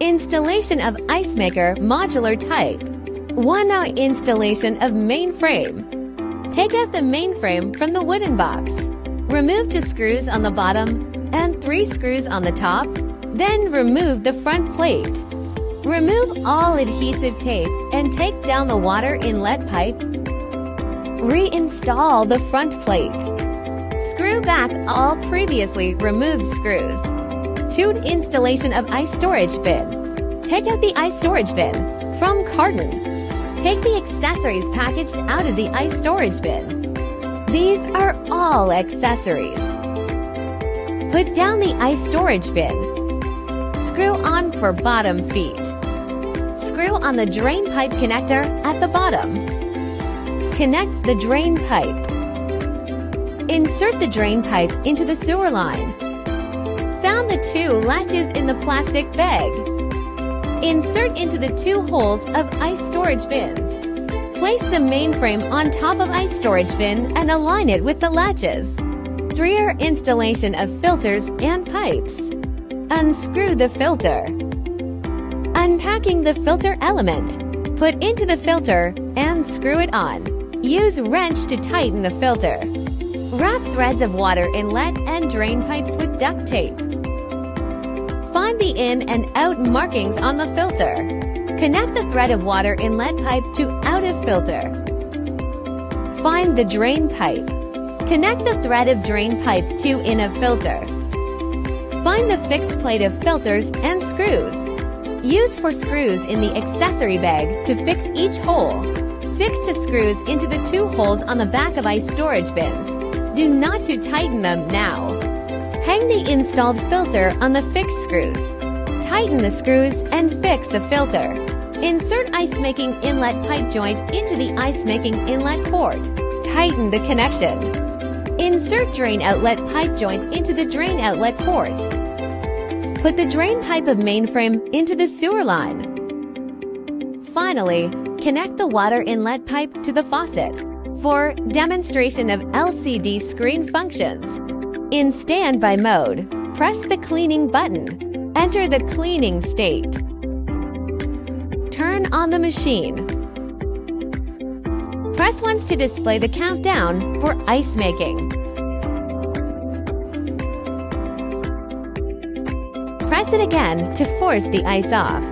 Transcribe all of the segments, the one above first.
Installation of Ice Maker Modular Type. 1-hour installation of Mainframe. Take out the mainframe from the wooden box. Remove 2 screws on the bottom and 3 screws on the top. Then remove the front plate. Remove all adhesive tape and take down the water inlet pipe. Reinstall the front plate. Screw back all previously removed screws. 2. Installation of ice storage bin. Take out the ice storage bin from carton. Take the accessories packaged out of the ice storage bin. These are all accessories. Put down the ice storage bin. Screw on for bottom feet. Screw on the drain pipe connector at the bottom. Connect the drain pipe. Insert the drain pipe into the sewer line. Found the 2 latches in the plastic bag. Insert into the 2 holes of ice storage bins. Place the mainframe on top of ice storage bin and align it with the latches. 3. Installation of filters and pipes. Unscrew the filter. Unpacking the filter element. Put into the filter and screw it on. Use wrench to tighten the filter. Wrap threads of water inlet and drain pipes with duct tape. Find the in and out markings on the filter. Connect the thread of water inlet pipe to out of filter. Find the drain pipe. Connect the thread of drain pipe to in of filter. Find the fixed plate of filters and screws. Use for screws in the accessory bag to fix each hole. Fix 2 screws into the 2 holes on the back of ice storage bins. Do not to tighten them now. Hang the installed filter on the fixed screws. Tighten the screws and fix the filter. Insert ice-making inlet pipe joint into the ice-making inlet port. Tighten the connection. Insert drain outlet pipe joint into the drain outlet port. Put the drain pipe of mainframe into the sewer line. Finally, connect the water inlet pipe to the faucet. For demonstration of LCD screen functions. In standby mode, press the cleaning button. Enter the cleaning state. Turn on the machine. Press once to display the countdown for ice making. Press it again to force the ice off.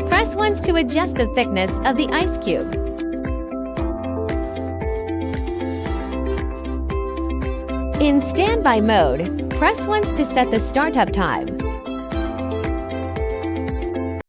Press once to adjust the thickness of the ice cube. In standby mode, press once to set the startup time.